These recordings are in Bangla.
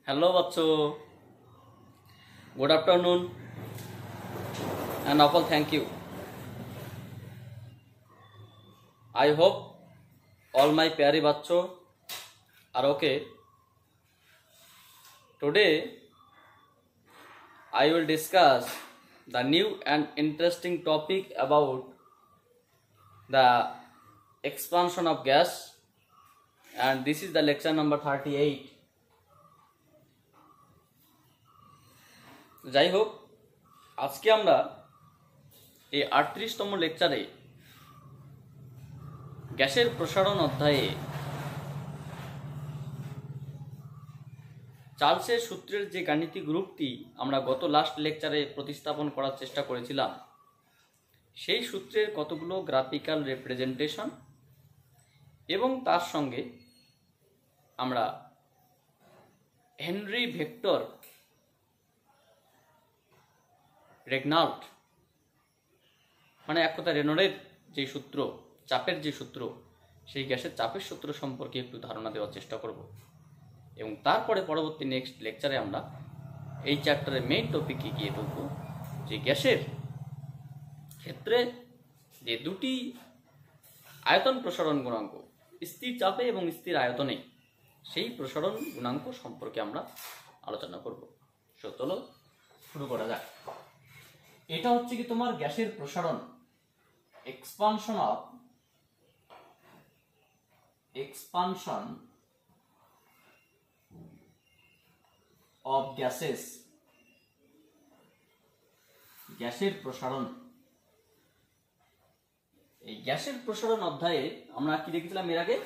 Hello, Batso. Good afternoon. And Apple, thank you. I hope all my pyari Batso are okay. Today, I will discuss the new and interesting topic about the expansion of gas, and this is the lecture number 38. যাই হোক, আজকে আমরা এই 38তম লেকচারে গ্যাসের প্রসারণ অধ্যায়ে চার্লসের সূত্রের যে গাণিতিক রূপটি আমরা গত লাস্ট লেকচারে প্রতিস্থাপন করার চেষ্টা করেছিলাম, সেই সূত্রের কতগুলো গ্রাফিক্যাল রিপ্রেজেন্টেশন এবং তার সঙ্গে আমরা হেনরি ভেক্টর রেগনাল্ট মানে এক কথা রেনল্ডের যে সূত্র, চাপের যে সূত্র, সেই গ্যাসের চাপের সূত্র সম্পর্কে একটু ধারণা দেওয়ার চেষ্টা করব। এবং তারপরে পরবর্তী নেক্সট লেকচারে আমরা এই চ্যাপ্টারের মেইন টপিকে গিয়ে ঢুকব, যে গ্যাসের ক্ষেত্রে যে দুটি আয়তন প্রসারণ গুণাঙ্ক, স্থির চাপে এবং স্থির আয়তনে, সেই প্রসারণ গুণাঙ্ক সম্পর্কে আমরা আলোচনা করব। চলো শুরু করা যাক। এটা হচ্ছে কি তোমার গ্যাসের প্রসারণ, এক্সপানশন অফ গ্যাসেস, গ্যাসের প্রসারণ। এই গ্যাসের প্রসারণ অধ্যায়ে আমরা কি দেখেছিলাম এর আগে,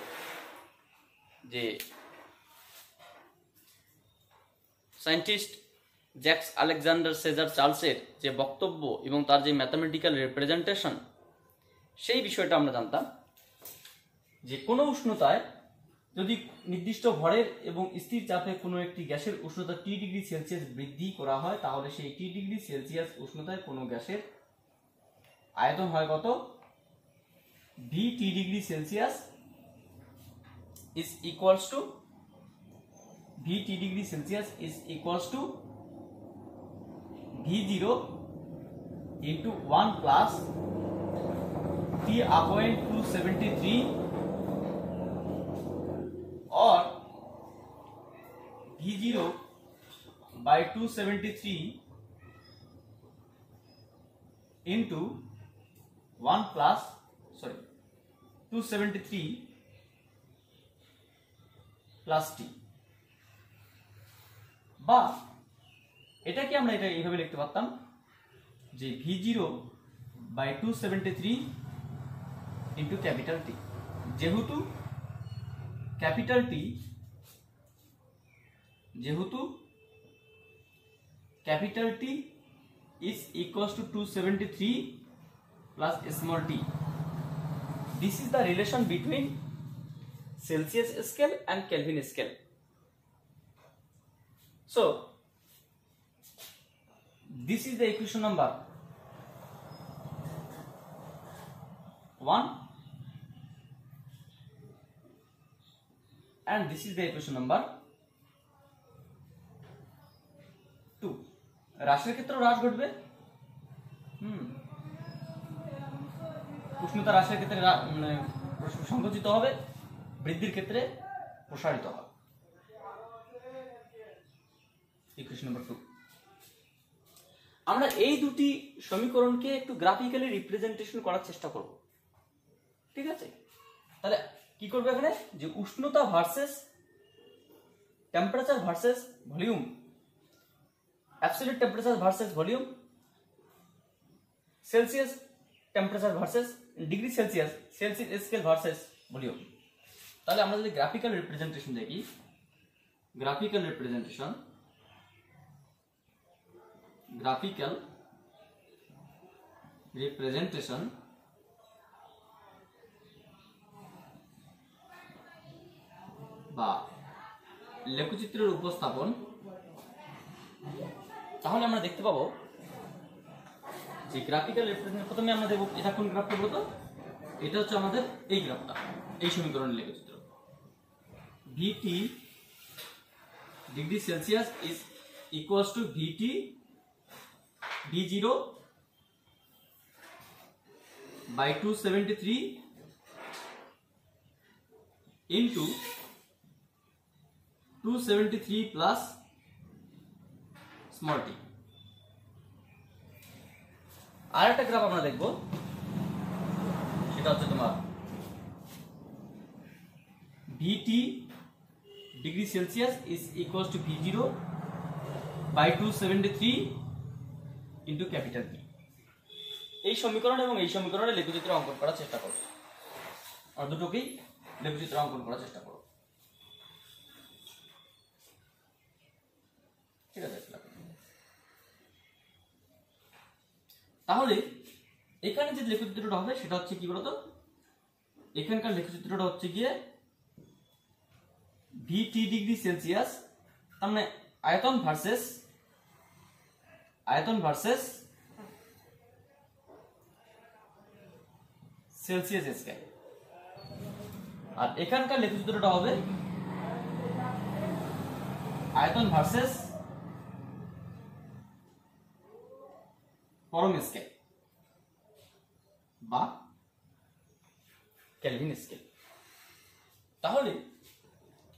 যে সায়েন্টিস্ট জ্যাক্স আলেকজান্ডার সেজার চার্লসের যে বক্তব্য এবং তার যে ম্যাথামেটিক্যাল রিপ্রেজেন্টেশন, সেই বিষয়টা আমরা জানতাম যে কোনো উষ্ণতায় যদি নির্দিষ্ট ভরের এবং স্থির চাপে কোনো একটি গ্যাসের উষ্ণতা টি ডিগ্রি সেলসিয়াস বৃদ্ধি করা হয়, তাহলে সেই টি ডিগ্রি সেলসিয়াস উষ্ণতায় কোনো গ্যাসের আয়তন হয় কত, V T degree Celsius is equals to V T degree Celsius is equals to V0 into 1 plus T upon 273 or V0 by 273 into 1 plus 273 plus টি। বা এটাকে আমরা এটা এইভাবে লিখতে পারতাম যে V0 by 273 into capital T. যেহেতু capital T is equals to 273 plus small t. This is the relation between Celsius scale and Kelvin scale. So this is the equation number 1 and this is the equation number 2. হ্রাসের ক্ষেত্রে হ্রাস ঘটবে, উষ্ণতা হ্রাসের ক্ষেত্রে সংকুচিত হবে, বৃদ্ধির ক্ষেত্রে প্রসারিত হয়। Equation number 2। আমরা এই দুটি সমীকরণকে একটু গ্রাফিক্যালি রিপ্রেজেন্টেশন করার চেষ্টা করব, ঠিক আছে? তাহলে কি করবে এখানে, যে উষ্ণতা versus temperature versus volume, absolute temperature versus volume, Celsius temperature versus degree Celsius, Celsius scale versus volume. তাহলে আমরা যদি গ্রাফিক্যাল রিপ্রেজেন্টেশন দেখি, গ্রাফিক্যাল রিপ্রেজেন্টেশন বা লেখচিত্রের উপস্থাপন, তাহলে আমরা দেখতে পাবো যে গ্রাফিক্যাল রিপ্রেজেন্টেশন, প্রথমে আমরা দেখব এটা কোন গ্রাফটা বলতো, এটা হচ্ছে আমাদের এই গ্রাফটা, এই সমীকরণের লেখচিত্র। VT degree Celsius is equals to VT V0 by 273 into 273 plus small t। আর একটা গ্রাফ আমরা দেখব, সেটা হচ্ছে তোমার VT degree Celsius is equals to V0 by 273 into capital P. এই সমীকরণ এবং এই সমীকরণে লেখচিত্র অঙ্কন করার চেষ্টা করো, আর দুটোকেই লেখচিত্র অঙ্কন করার চেষ্টা করো, ঠিক আছে? তাহলে এখানে যে লেখচিত্রটা হবে সেটা হচ্ছে কি বলতো, এখানকার লেখচিত্রটা হচ্ছে গিয়ে ভিটি ডিগ্রি সেলসিয়াস, তার মানে আয়তন ভার্সেস সেলসিয়াস স্কেল। আর এখানকার লেখচিত্রটা হবে আয়তন ভার্সেস পরম স্কেল বা কেলভিন স্কেল। তাহলে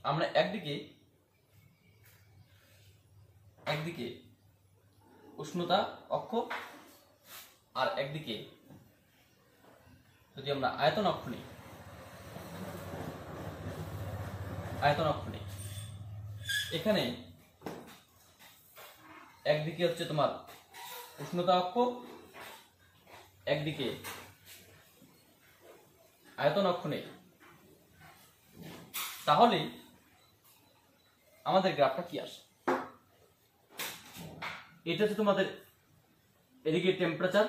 আমরা একদিকে উষ্ণতা অক্ষ আর একদিকে যদি আমরা আয়তন অক্ষ নিই, এখানে একদিকে হচ্ছে তোমার উষ্ণতা অক্ষ, একদিকে আয়তন অক্ষ নেই, তাহলে আমাদের গ্রাফটা কি আসে? এটা হচ্ছে তোমাদের এদিকে টেম্পারেচার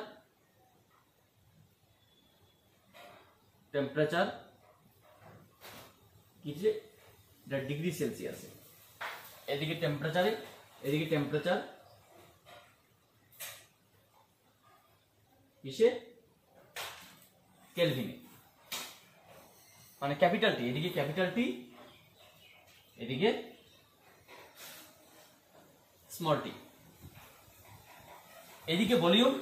কি যে ডিগ্রি সেলসিয়াসে, এদিকে টেম্পারেচার কিসে? কেলভিনে, মানে ক্যাপিটাল টি, এদিকে ক্যাপিটাল টি, এদিকে স্মল টি, এদিকে ভলিউম,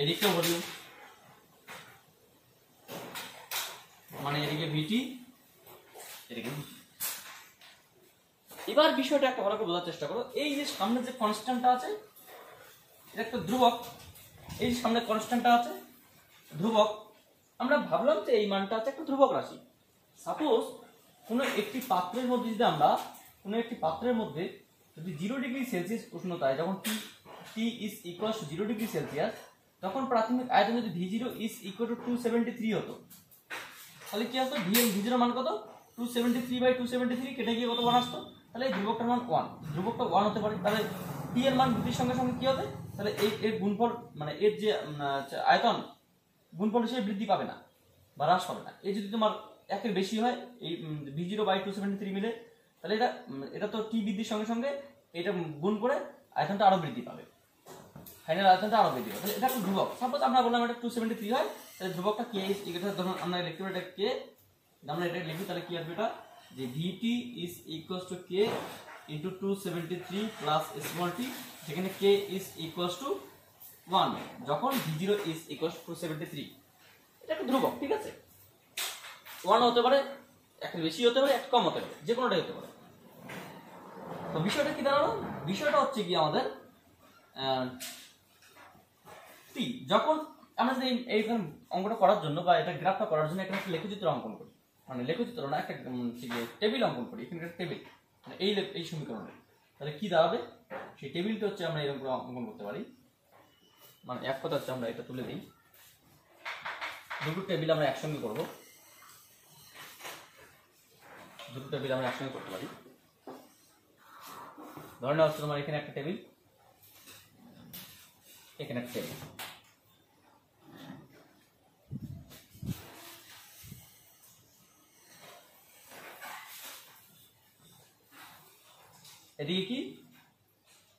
এদিকে ভলিউম, মানে এদিকে ভিটি, এদিকে ভিটি। এবার বিষয়টা একটা ভালো করে বোঝার চেষ্টা করো। এই যে সামনে যে কনস্ট্যান্টটা আছে এটা একটা ধ্রুবক, এই যে সামনে কনস্ট্যান্টটা আছে ধ্রুবক, আমরা ভাবলাম যে এই মানটা আছে একটা ধ্রুবক রাশি। সাপোজ কোনো একটি পাত্রের মধ্যে যদি 0 ডিগ্রি সেলসিয়াস উষ্ণতায় যখন T is equal to 0 degree Celsius, তখন প্রাথমিক আয়তন যদি V0 ইজ ইকুয়াল টু 273 হতো, তাহলে কি আসতো? V0 মান কত? 273/273 কেটে গিয়ে কত মান আসতো? তাহলে এই ধ্রুবকটার মান 1, ধ্রুবকটা 1 হতে পারে। তাহলে টি এর মান বৃদ্ধির সঙ্গে সঙ্গে কি হবে? তাহলে এর গুণফল, মানে এর যে আয়তন গুণফল হিসেবে বৃদ্ধি পাবে না বা হ্রাস পাবে না। এই যদি তোমার 1 এর বেশি হয়, এই V0/273 মিলে, তাহলে এটা তো টি বৃদ্ধির সঙ্গে সঙ্গে এটা গুণ করে আয়তনটা আরো বৃদ্ধি পাবে, ফাইনাল আয়তনটা আরো বৃদ্ধি পাবে। তাহলে এটা একটা ধ্রুবক। সাপোজ আমরা বললাম এটা 273 হয়, তাহলে ধ্রুবকটা কে, এটা ধরুন আমরা লিখতে পারি এটা কে, আমরা এটা লিখি, তাহলে কি আসবে? এটা যে VT is equals two K into 273 plus small t, যেখানে K ইজ ইকুয়ালস টু 1 যখন V0 ইজ ইকুয়ালস টু 273। এটা একটা ধ্রুবক, ঠিক আছে? 1 হতে পারে, একটা বেশি হতে পারে, একটা কম হতে পারে, যে কোনোটাই হতে পারে। তো বিষয়টা কি দাঁড়ালো? বিষয়টা হচ্ছে কি আমাদের টি, যখন আমরা যদি এই অঙ্কটা করার জন্য বা এটা গ্রাফটা করার জন্য এখানে একটা লেখচিত্র অঙ্কন করি, মানে লেখচিত্র না, একটা টেবিল অঙ্কন করি, এখানে একটা টেবিল, মানে এই সমীকরণে, তাহলে কি দাঁড়াবে? সেই টেবিলটা হচ্ছে আমরা এরকম করে অঙ্কন করতে পারি। মানে এক কথা হচ্ছে আমরা এটা তুলে দিই, দুটো টেবিল আমরা একসঙ্গে করব, দুটো টেবিল আমরা একসঙ্গে করতে পারি। ধরে নেওয়া হচ্ছে তোমার এখানে একটা টেবিল, এখানে একটা টেবিল, এদিকে কি?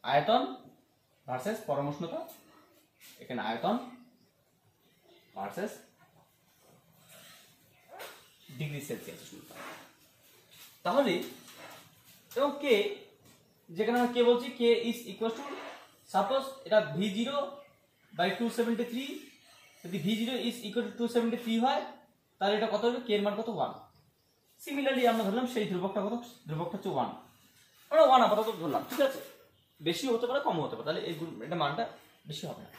আয়তন ভার্সেস পরম উষ্ণতা, এখানে আয়তন ভার্সেস ডিগ্রি সেলসিয়াস উষ্ণতা। তাহলে এবং কে, যেখানে আমরা কে বলছি, K is equal two, suppose এটা V0 বাই 273, যদি V0 ইজ ইকুয়াল টু 273 হয় তাহলে এটা কত হবে, কে এর মান কত 1। সিমিলারলি আমরা ধরলাম সেই ধ্রুবকটা কত, ধ্রুবকটা হচ্ছে 1, আমরা 1 আপাতত ধরলাম, ঠিক আছে, বেশি হতে পারে কম হতে পারে, তাহলে এই এটা মানটা বেশি হবে না।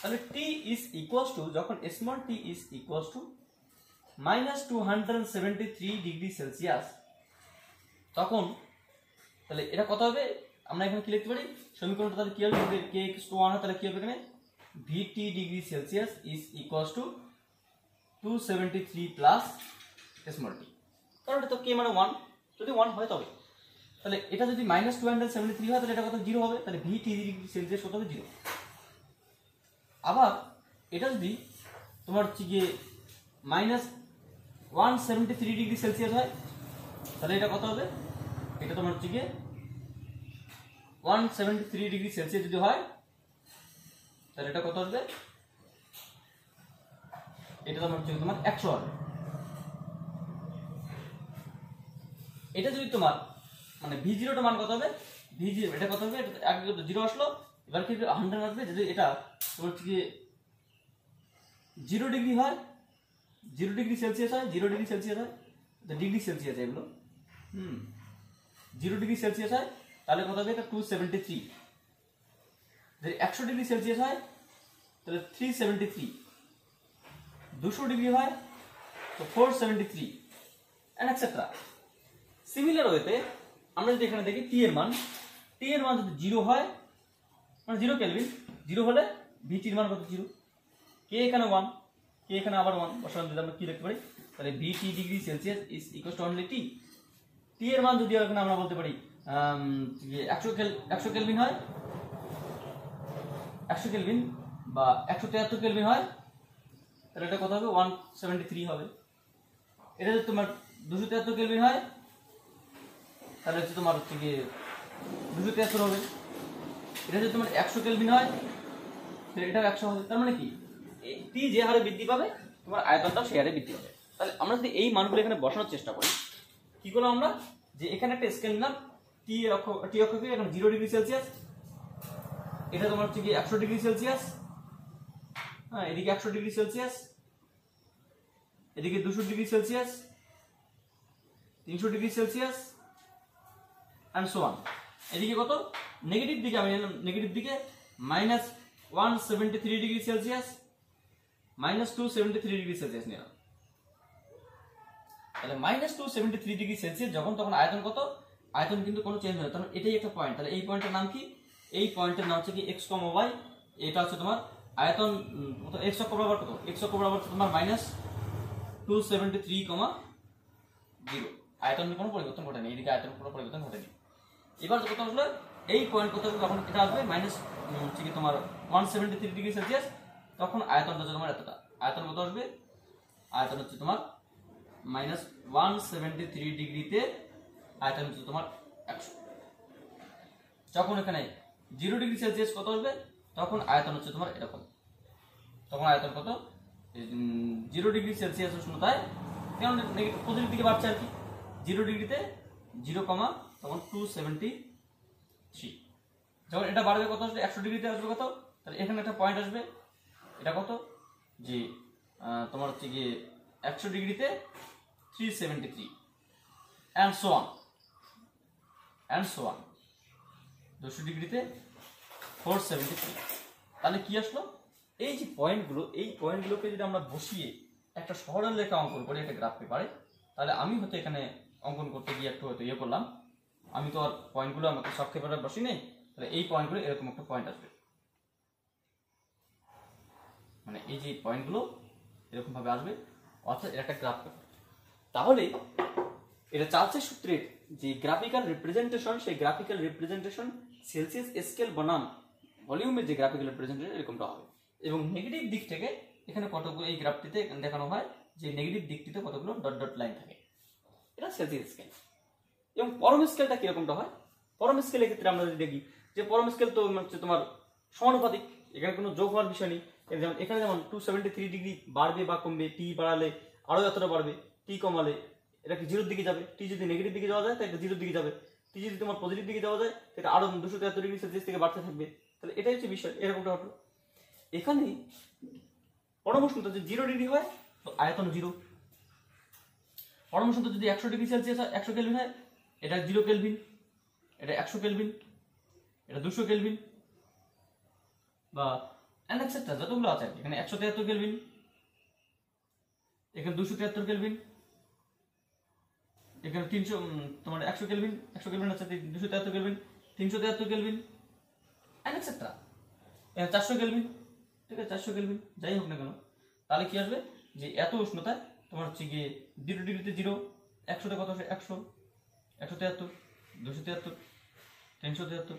তাহলে t ইজ ইকুয়াল টু, যখন small t is equal two -273 degree Celsius, তখন তাহলে এটা কত হবে, আমরা এখানে কি লিখতে পারি সমীকরণটা, তাহলে কি হবে, যদি k = 1 হয় তাহলে কি হবে, এখানে VT degree Celsius is equal two 273 plus small t, কারণ এটা তো k মানে 1, যদি 1 হয় তবে, তাহলে এটা যদি -273 হয় তাহলে এটা কত 0 হবে, তাহলে VT ডিগ্রি সেলসিয়াস কত হবে 0। আবার এটা যদি তোমার হচ্ছে গিয়ে -173 ডিগ্রি সেলসিয়াস হয় তাহলে এটা কত হবে, এটা তোমার হচ্ছে গিয়ে 173 ডিগ্রি সেলসিয়াস যদি হয় তাহলে এটা কত আসবে, এটা তোমার হচ্ছে তোমার 100 হবে। এটা যদি তোমার মানে V0 টা মান কত হবে, V0 এটা কত হবে, এটা আগে 0 আসলো, এবার কি 100 আসবে, যদি এটা তোমার হচ্ছে গিয়ে 0 ডিগ্রি হয়, 0 ডিগ্রি সেলসিয়াস হয়, 0 ডিগ্রি সেলসিয়াস হয়, ডিগ্রি সেলসিয়াস এগুলো 0 ডিগ্রি সেলসিয়াস হয় তাহলে কত হবে, এটা 273, যদি 100 ডিগ্রি সেলসিয়াস হয় তাহলে 373, 200 ডিগ্রি হয় তো 473 এন্ড এটসেট্রা। সিমিলার ওয়েতে আমরা যদি এখানে দেখি টি এর মান যদি 0 হয়, মানে 0 কেলভিন, 0 হলে ভিটি এর মান কত 0, কে এখানে 1, কে এখানে আবার 1 বসানো, যদি আমরা কি লিখতে পারি, তাহলে VT degree Celsius is equal to only T. T এর মান যদি এখানে আমরা বলতে পারি 100 কেলভিন হয়, 100 কেলভিন বা 173 কেলভিন হয় তাহলে এটা কত হবে, 173 হবে। এটা যদি তোমার 273 কেলভিন হয় তাহলে হচ্ছে তোমার হচ্ছে গিয়ে 273 হবে। এটা যদি তোমার 100 কেলভিন হয় তাহলে এটাও 100 হবে। তার মানে কি, টি যে হারে বৃদ্ধি পাবে তোমার আয়তনটাও সেই হারে বৃদ্ধি পাবে। তাহলে আমরা যদি এই মানগুলো এখানে বসানোর চেষ্টা করি, কি করলাম আমরা, যে এখানে একটা স্কেল নিলাম, টি অক্ষকে এখন 0 ডিগ্রি সেলসিয়াস, এটা তোমার হচ্ছে কি 100 ডিগ্রি সেলসিয়াস, হ্যাঁ এদিকে 100 ডিগ্রি সেলসিয়াস, এদিকে 200 degree Celsius, 300 degree Celsius and so on. এদিকে কত, নেগেটিভ দিকে আমি নিলাম, নেগেটিভ দিকে -173 ডিগ্রি সেলসিয়াস, -273 ডিগ্রি সেলসিয়াস নিলাম। তাহলে -273 ডিগ্রি সেলসিয়াস যখন, তখন আয়তন কত, আয়তন কিন্তু কোনো চেঞ্জ হয় না, তাহলে এটাই একটা পয়েন্ট। তাহলে এই পয়েন্টের নাম কি, এই পয়েন্টের নাম হচ্ছে কি x, y, এটা হচ্ছে তোমার আয়তন, x অক্ষ বরাবর কত, x অক্ষ বরাবর তোমার -273,0, আয়তন কোনো পরিবর্তন ঘটেনি, এদিকে আয়তন কোনো পরিবর্তন ঘটেনি। এবার কত আসলে এই পয়েন্ট কত, যখন এটা আসবে হচ্ছে কি তোমার 173 ডিগ্রি সেলসিয়াস, তখন আয়তনটা হচ্ছে তোমার এতটা, আয়তন কত আসবে, আয়তন হচ্ছে তোমার -173 ডিগ্রিতে আয়তন হচ্ছে তোমার 100। যখন এখানে 0 ডিগ্রি সেলসিয়াস কত আসবে, তখন আয়তন হচ্ছে তোমার এরকম, তখন আয়তন কত, 0 ডিগ্রি সেলসিয়াস উষ্ণতায়, কেমন পজিটিভ দিকে বাড়ছে আর কি, 0 ডিগ্রিতে 0, তখন 273, যখন এটা বাড়বে কত আসবে, 100 ডিগ্রিতে আসবে কত, তাহলে এখানে একটা পয়েন্ট আসবে, এটা কত, যে তোমার হচ্ছে গিয়ে 100 ডিগ্রিতে 373 and so on, 200 ডিগ্রিতে 473। তাহলে কি আসলো, এই যে পয়েন্টগুলো, এই পয়েন্টগুলোকে যদি আমরা বসিয়ে একটা সরল রেখা অঙ্কন করি একটা গ্রাফ পেপারে, তাহলে আমি হয়তো এখানে অঙ্কন করতে গিয়ে একটু হয়তো ইয়ে করলাম, আমি তো আর পয়েন্টগুলো আমাকে সব পেপারে বসি নেই, তাহলে এই পয়েন্টগুলো এরকম একটা পয়েন্ট আসবে, মানে এই যে পয়েন্টগুলো এরকম ভাবে আসবে, অর্থাৎ এটা একটা গ্রাফ পেপার। তাহলে এটা চার্লসের সূত্রের যে গ্রাফিক্যাল রিপ্রেজেন্টেশন, সেই গ্রাফিক্যাল রিপ্রেজেন্টেশন সেলসিয়াস স্কেল বনাম ভলিউমের যে গ্রাফিক্যাল রিপ্রেজেন্টেশন এরকমটা হবে। এবং নেগেটিভ দিক থেকে এখানে কতগুলো, এই গ্রাফটিতে দেখানো হয় যে নেগেটিভ দিকটিতে কতগুলো ডট ডট লাইন থাকে, এটা সেলসিয়াস স্কেল। এবং পরম স্কেলটা কিরকমটা হয়, পরম স্কেলের ক্ষেত্রে আমরা যদি দেখি যে পরম স্কেল তো হচ্ছে তোমার সমানুপাতিক, এখানে কোনো যোগ হওয়ার বিষয় নেই। যেমন এখানে যেমন 273 ডিগ্রি বাড়বে বা কমবে, টি বাড়ালে আরো যতটা বাড়বে, টি কমালে এটা কি জিরোর দিকে যাবে, টি যদি নেগেটিভ দিকে যাওয়া যায় তাহলে এটা জিরোর দিকে যাবে, টি যদি তোমার পজিটিভ দিকে যাওয়া যায় এটা আরো 273 ডিগ্রি সেলসিয়াস থেকে বাড়তে থাকবে। তাহলে এটাই হচ্ছে বিষয়, এরকমটা হলো। এখানে পরমাণুটা যদি 0 ডিগ্রি হয় তো আয়তন 0, পরমাণুটা যদি 100 ডিগ্রি সেলসিয়াস হয় 100 কেলভিন হয়, এটা 0 কেলভিন, এটা 100 কেলভিন, এটা 200 কেলভিন বা এটসেট্রা যতগুলো আছে এখানে 173 কেলভিন, এখানে 273 কেলভিন, এখানে 300 তোমার 100 কেলভিন, 100 কেলভিন আছে 273 কেলভিন, 373 কেলভিন এটসেট্রা, এখানে 400 কেলভিন, ঠিক আছে 400 কেলভিন যাই হোক না কেন, তাহলে কি আসবে যে এত উষ্ণতায় তোমার হচ্ছে গিয়ে 0 ডিগ্রিতে 0, 100তে কত আসে 100, 173, 273, 373,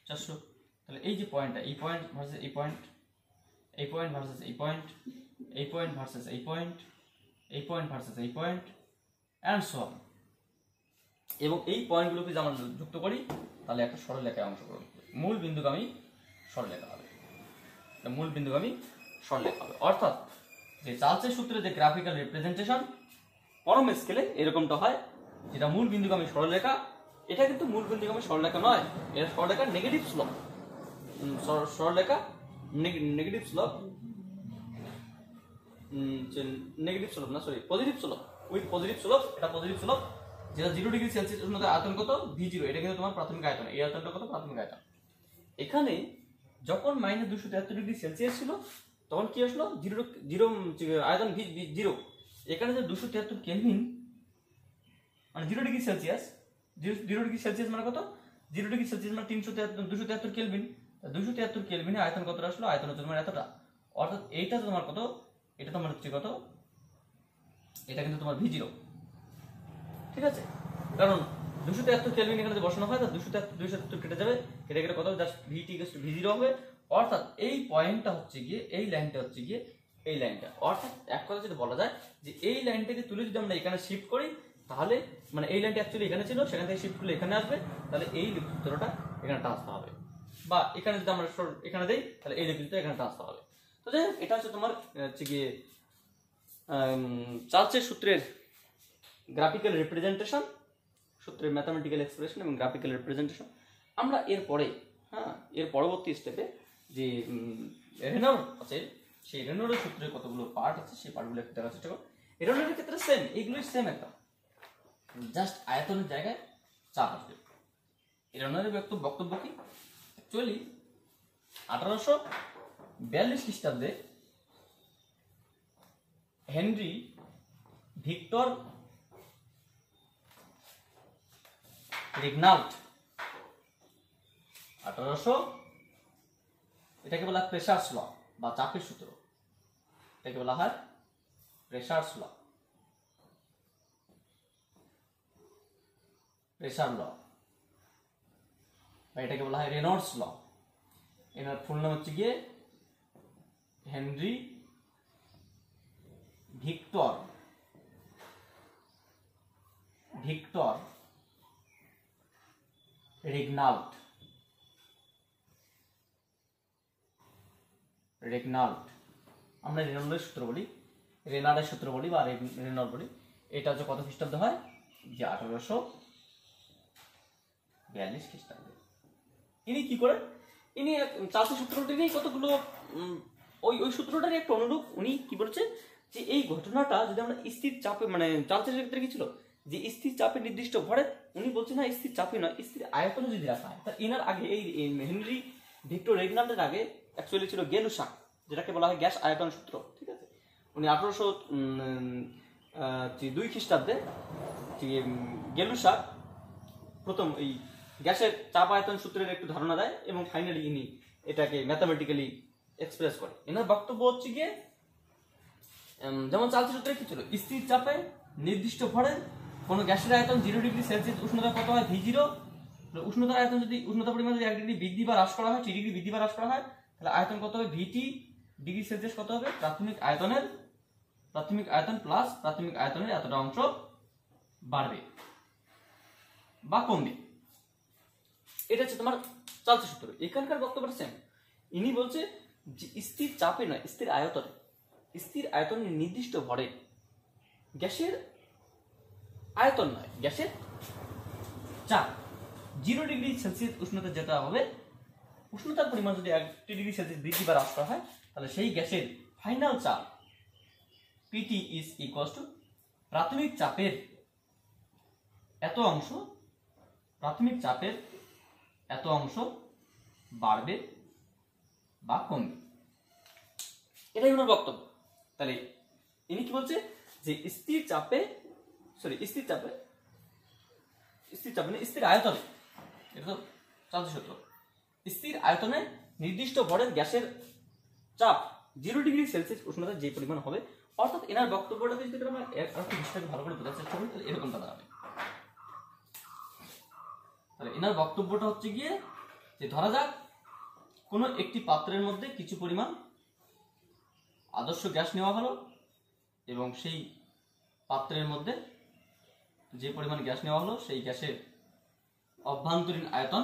400। তাহলে এই যে পয়েন্টটা, এই পয়েন্ট ভার্সেস এই পয়েন্ট, এই পয়েন্ট ভার্সেস এই পয়েন্ট, এই পয়েন্ট ভার্সেস এই পয়েন্ট, এই পয়েন্ট ভার্সেস এই পয়েন্ট অ্যান্ড সো অন, এবং এই পয়েন্টগুলোকে যদি আমরা যুক্ত করি তাহলে একটা সরলরেখায় অংশগ্রহণ করবে, মূল বিন্দুগামী সরলরেখা হবে, মূল বিন্দুগামী সরলরেখা হবে। অর্থাৎ যে চার্লসের সূত্রে যে গ্রাফিক্যাল রিপ্রেজেন্টেশন পরম স্কেলে এরকমটা হয়, যেটা মূল বিন্দুগামী সরলরেখা, এটা কিন্তু মূল বিন্দুগামী সরলরেখা নয়, এটা সরলরেখার নেগেটিভ স্লোপ, সরলরেখা নেগেটিভ স্লোপ, নেগেটিভ স্লোপ না sorry positive slope, with positive slope, এটা পজিটিভ স্লোপ, যেটা 0 ডিগ্রি সেলসিয়াস উষ্ণতার আয়তন কত V0, এটা কিন্তু তোমার প্রাথমিক আয়তন, এই আয়তনটা কত প্রাথমিক আয়তন। এখানে যখন -273 ডিগ্রি সেলসিয়াস ছিল তখন কি আসলো 0 আয়তন V0, এখানে যে 273 কেলভিন মানে 0 ডিগ্রি সেলসিয়াস, 0 ডিগ্রি সেলসিয়াস মানে কত, 0 ডিগ্রি সেলসিয়াস মানে 273 কেলভিন, 273 কেলভিনে আয়তন কত আসলো, আয়তন হচ্ছে তোমার এতটা, অর্থাৎ এইটা তোমার কত, এটা তোমার হচ্ছে কত, এটা কিন্তু তোমার V0, ঠিক আছে, কারণ 273 কেলভিন এখানে যদি বসানো হয় তো 273 কেটে যাবে, কেটে গেলে কত জাস্ট V0 হবে। অর্থাৎ এই পয়েন্টটা হচ্ছে গিয়ে, এই লাইনটা হচ্ছে গিয়ে এই লাইনটা, অর্থাৎ এক কথা যদি বলা যায় যে এই লাইনটাকে তুলে যদি আমরা এখানে শিফট করি তাহলে মানে এই লাইনটা অ্যাকচুয়ালি এখানে ছিল, সেখান থেকে শিফট করলে এখানে আসবে, তাহলে এই সূত্রটা এখানে ট্রান্সফার হবে, বা এখানে যদি আমরা এখানে দেই তাহলে এই সূত্রটা এখানে ট্রান্সফার হবে। তো যাই হোক, এটা হচ্ছে তোমার হচ্ছে গিয়ে চার্লসের সূত্রের গ্রাফিক্যাল রিপ্রেজেন্টেশন, সূত্রের ম্যাথমেটিক্যাল এক্সপ্রেশন এবং গ্রাফিক্যাল রিপ্রেজেন্টেশন। আমরা এরপরে এর পরবর্তী স্টেপে যে রেনর আছে, সেই রেনরের সূত্রের কতগুলো পার্ট আছে সেই পার্টগুলো একটু দেখার চেষ্টা করব। রেনরের ক্ষেত্রে সেম, এইগুলোই সেম, একটা জাস্ট আয়তনের জায়গায় চাপ আসবে। রেনরের বক্তব্য কি, অ্যাকচুয়ালি 1842 খ্রিস্টাব্দে হেনরি ভিক্টর রেগনাল্ট 1800, এটাকে বলা হয় প্রেসার্স ল বা চাপের সূত্র, এটাকে বলা হয় প্রেসার্স ল, প্রেসার ল, বা এটাকে বলা হয় রেনল্ডস ল। এনার ফুল নাম হচ্ছে গিয়ে হেনরি ভিক্টর রেগনাল্ট, আমরা রেনল্ডের সূত্র বলি, রেনাল্ডের সূত্র বলি বা রেনল্ড বলি। এটা হচ্ছে কত খ্রিস্টাব্দে হয়, যে 1842 খ্রিস্টাব্দে। ইনি কি করেন, ইনি চার্লসের সূত্রটি নিয়ে কতগুলো ওই সূত্রটারই একটা অনুরূপ। উনি কি বলছে যে এই ঘটনাটা যদি আমরা স্থির চাপে, মানে চার্লসের ক্ষেত্রে কি ছিল যে স্থির চাপে নির্দিষ্ট ভরে, উনি বলছেন না স্থির চাপে নয়, স্থির আয়তনে যদি রাখা হয়। তা এনার আগে এই হেনরি ভিক্টর রেগনাল্টের আগে অ্যাকচুয়ালি ছিল গেলুসাক, যেটাকে বলা হয় গ্যাস আয়তন সূত্র, ঠিক আছে। উনি 1802 খ্রিস্টাব্দে গেলুসাক প্রথম এই গ্যাসের চাপ আয়তন সূত্রের একটু ধারণা দেয় এবং ফাইনালি ইনি এটাকে ম্যাথামেটিক্যালি এক্সপ্রেস করে। এনার বক্তব্য হচ্ছে গিয়ে যেমন চার্লসের সূত্রে কি ছিল, স্থির চাপে নির্দিষ্ট ভরে কোন গ্যাসের আয়তন 0 ডিগ্রি সেলসিয়াস উষ্ণতা কত হয় V0, উষ্ণতার আয়তন যদি উষ্ণতা পরিমাণ যদি 1 ডিগ্রি বৃদ্ধি বা হ্রাস করা হয়, 3 ডিগ্রি বৃদ্ধি বা হ্রাস করা হয়, তাহলে আয়তন কত হবে VT ডিগ্রি সেলসিয়াস কত হবে, প্রাথমিক আয়তন প্লাস প্রাথমিক আয়তনের এতটা অংশ বাড়বে বা কমবে। এটা হচ্ছে তোমার চার্লসের সূত্র। এখানকার বক্তব্যটা সেম, ইনি বলছে যে স্থির চাপে নয়, স্থির আয়তনে নির্দিষ্ট ভরে গ্যাসের আয়তন নয়, গ্যাসের চাপ। 0 ডিগ্রি সেলসিয়াস উষ্ণতা যেটা হবে, উষ্ণতার পরিমাণ যদি 1 ডিগ্রি সেলসিয়াস বৃদ্ধি বা হ্রাস করা হয়, তাহলে সেই গ্যাসের ফাইনাল চাপ পিটি ইজ ইকুয়াল টু প্রাথমিক চাপের এত অংশ, প্রাথমিক চাপের এত অংশ বাড়বে বা কমবে। এটাই ওনার বক্তব্য। তাহলে ইনি কি বলছে যে স্থির চাপে স্থির আয়তনে, এটা তো চালছে সূত্র, স্থির আয়তনে নির্দিষ্ট ভরের গ্যাসের চাপ 0 ডিগ্রি সেলসিয়াস উষ্ণতা যে পরিমাণ হবে, অর্থাৎ এনার বক্তব্যটাকে যদি আমরা আরেকটু বিষয়টাকে ভালো করে বোঝার চেষ্টা করি, তাহলে এরকমটা দাঁড়াবে। তাহলে এনার বক্তব্যটা হচ্ছে গিয়ে যে ধরা যাক কোনো একটি পাত্রের মধ্যে কিছু পরিমাণ আদর্শ গ্যাস নেওয়া হলো, এবং সেই পাত্রের মধ্যে যে পরিমাণ গ্যাস নেওয়া হলো সেই গ্যাসের অভ্যন্তরীণ আয়তন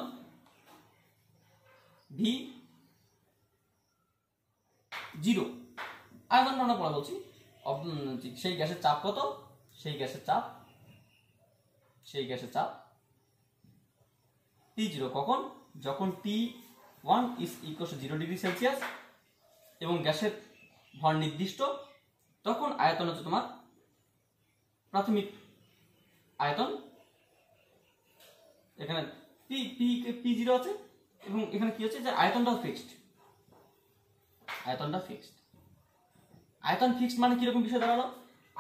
V0, আয়তন আমরা পরে বলছি। সেই গ্যাসের চাপ কত? সেই গ্যাসের চাপ T0 কখন? যখন T1 is equal to 0 degree Celsius এবং গ্যাসের ভর নির্দিষ্ট, তখন আয়তন হচ্ছে তোমার প্রাথমিক আয়তন, এখানে P0 আছে, এবং এখানে কি হচ্ছে যে আয়তনটা ফিক্সড। আয়তন ফিক্সড মানে কিরকম বিষয় দাঁড়ালো?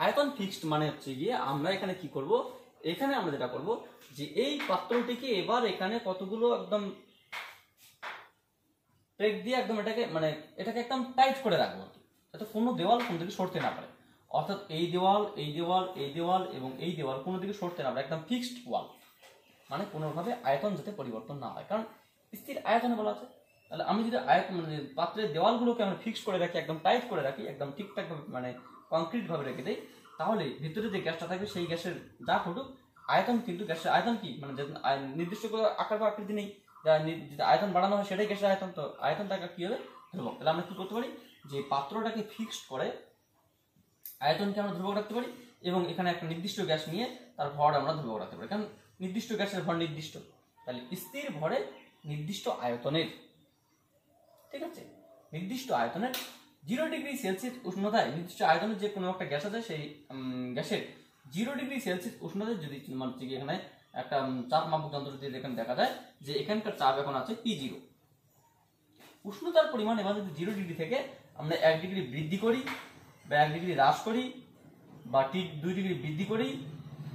আয়তন ফিক্সড মানে হচ্ছে গিয়ে আমরা এখানে কি করব, এখানে আমরা যেটা করব যে এই পাত্রটিকে এবার এখানে কতগুলো একদম ট্রেক দিয়ে একদম এটাকে একদম টাইট করে রাখবো, যাতে কোনো দেওয়াল কোনো দিকে সরতে না পারে। অর্থাৎ এই দেওয়াল এবং এই দেওয়াল কোনো দিকে সরতে না পারে, একদম ফিক্সড ওয়াল, মানে কোনোভাবে আয়তন যাতে পরিবর্তন না হয়, কারণ স্থির আয়তনে বলা আছে। তাহলে আমি যদি পাত্রের দেওয়ালগুলোকে আমরা ফিক্সড করে রাখি, একদম টাইট করে রাখি, একদম ঠিকঠাক ভাবে কংক্রিট ভাবে রেখে দেই, তাহলে ভিতরে যে গ্যাসটা থাকবে সেই গ্যাসের যা ঘটুক আয়তন, কিন্তু গ্যাসের আয়তন কি নির্দিষ্ট করে আকার বা আকৃতি নেই, যেটা আয়তন বাড়ানো হয় সেটাই গ্যাসের আয়তন, তো আয়তনটাকে কি হবে? ধ্রুবক। তাহলে আমরা কি করতে পারি যে পাত্রটাকে ফিক্সড করে আয়তনকে আমরা ধ্রুবক রাখতে পারি, এবং এখানে একটা নির্দিষ্ট গ্যাস নিয়ে তার ভর আমরা ধ্রুবক রাখতে পারি, কারণ নির্দিষ্ট গ্যাসের ভর নির্দিষ্ট। তাহলে স্থির ভরে নির্দিষ্ট আয়তনের, ঠিক আছে, নির্দিষ্ট আয়তনের 0 ডিগ্রি সেলসিয়াস উষ্ণতায় নির্দিষ্ট আয়তনের যে কোনো একটা গ্যাস আছে, সেই গ্যাসের 0 ডিগ্রি সেলসিয়াস উষ্ণতায় যদি এখানে একটা চাপ মাপক যন্ত্র দিয়ে এখানে দেখা যায় যে এখানকার চাপ এখন আছে P0, উষ্ণতার পরিমাণ এবার যদি 0 ডিগ্রি থেকে আমরা 1 ডিগ্রি বৃদ্ধি করি বা 1 ডিগ্রি হ্রাস করি, বা 2 ডিগ্রি বৃদ্ধি করি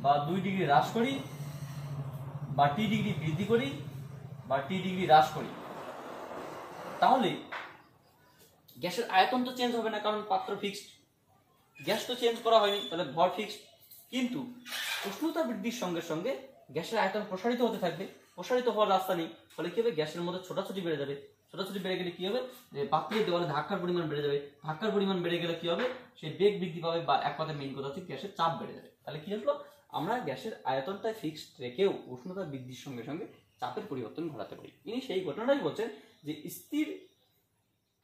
বা 2 ডিগ্রি হ্রাস করি, বা T ডিগ্রি বৃদ্ধি করি বা T ডিগ্রি হ্রাস করি, তাহলে গ্যাসের আয়তন তো চেঞ্জ হবে না, কারণ পাত্র ফিক্সড, গ্যাস তো চেঞ্জ করা হয়নি, তাহলে ভর ফিক্সড। কিন্তু উষ্ণতা বৃদ্ধির সঙ্গে সঙ্গে গ্যাসের আয়তন প্রসারিত হতে থাকবে, প্রসারিত হওয়ার রাস্তা নেই, ফলে কি হবে? গ্যাসের মধ্যে ছোটাছুটি বেড়ে যাবে, ছোটাছুটি বেড়ে গেলে কি হবে? যে পাত্রের দেওয়ালে ধাক্কার পরিমাণ বেড়ে যাবে, ধাক্কার পরিমাণ বেড়ে গেলে কি হবে? সেই বেগ বৃদ্ধি পাবে, বা এক কথায় মেইন কথা হচ্ছে গ্যাসের চাপ বেড়ে যাবে। তাহলে কি হলো? আমরা গ্যাসের আয়তনটা ফিক্সড রেখেও উষ্ণতা বৃদ্ধির সঙ্গে সঙ্গে চাপের পরিবর্তন ঘটাতে পারি। ইনি সেই ঘটনাটাই বলছেন যে স্থির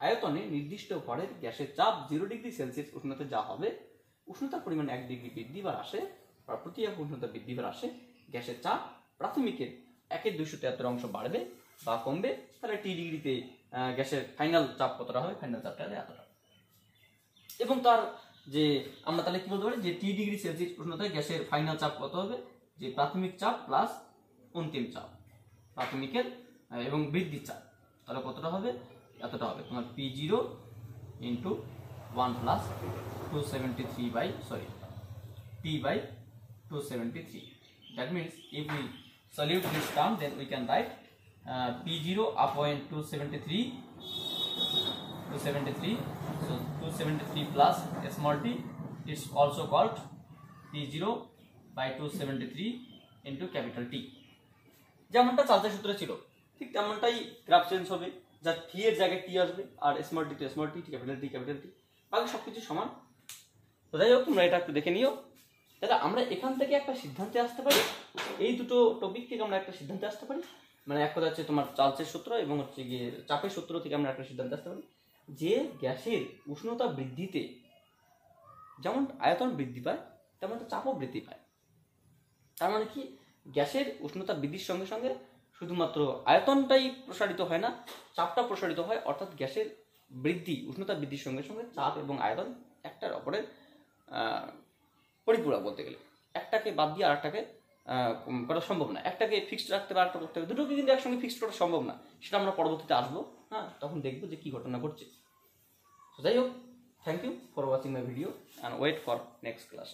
আয়তনে নির্দিষ্ট ভরের গ্যাসের চাপ 0 ডিগ্রি সেলসিয়াস উষ্ণতা যা হবে, উষ্ণতার পরিমাণ 1 ডিগ্রি বৃদ্ধি বা হ্রাসে বা প্রতি একক উষ্ণতা বৃদ্ধি বা হ্রাসে গ্যাসের চাপ প্রাথমিকের 1/273 অংশ বাড়বে বা কমবে। তাহলে T ডিগ্রিতে গ্যাসের ফাইনাল চাপ কতটা হবে? ফাইনাল চাপটা এতটা। এবং তার যে আমরা তাহলে কি বলতে পারি যে T ডিগ্রি সেলসিয়াস উষ্ণতায় গ্যাসের ফাইনাল চাপ কত হবে? যে প্রাথমিক চাপ প্লাস অন্তিম চাপ, প্রাথমিকের এবং বৃদ্ধির চাপ, তাহলে কতটা হবে? এতটা হবে তোমার P0 into 1 plus 273 by T by 273. That means if we solute this term, then we can write P0 upon 273. So 273 plus small t is also called P0 by 273 into capital T. যেমনটা চালচার সূত্রে ছিল ঠিক তেমনটাই গ্রাফ চেঞ্জ হবে, যা T এর জায়গায় T আসবে, আর স্মল টি তো small tea, capital T capital T, বাকি সবকিছু সমান। তো যাই হোক, তোমরা এটা একটু দেখে নিও। তাহলে আমরা এখান থেকে একটা সিদ্ধান্তে আসতে পারি, এই দুটো টপিক থেকে আমরা একটা সিদ্ধান্তে আসতে পারি, মানে এক কথা হচ্ছে তোমার চার্লসের সূত্র এবং হচ্ছে গিয়ে চাপের সূত্র থেকে আমরা একটা সিদ্ধান্তে আসতে পারি যে গ্যাসের উষ্ণতা বৃদ্ধিতে যেমন আয়তন বৃদ্ধি পায় তেমন চাপও বৃদ্ধি পায়। তার মানে কি, গ্যাসের উষ্ণতা বৃদ্ধির সঙ্গে সঙ্গে শুধুমাত্র আয়তনটাই প্রসারিত হয় না, চাপটা প্রসারিত হয়। অর্থাৎ গ্যাসের বৃদ্ধি, উষ্ণতা বৃদ্ধির সঙ্গে সঙ্গে চাপ এবং আয়তন একটার অপরের পরিপূরক বলতে গেলে। একটাকে বাদ দিয়ে আরেকটাকে করা সম্ভব না। একটাকে ফিক্সড রাখতে বা আরেকটা করতে হবে, দুটোকে কিন্তু একসঙ্গে ফিক্সড করা সম্ভব না। সেটা আমরা পরবর্তীতে আসবো, হ্যাঁ, তখন দেখবো যে কী ঘটনা ঘটছে। তো যাই হোক, thank you for watching my video and wait for next class.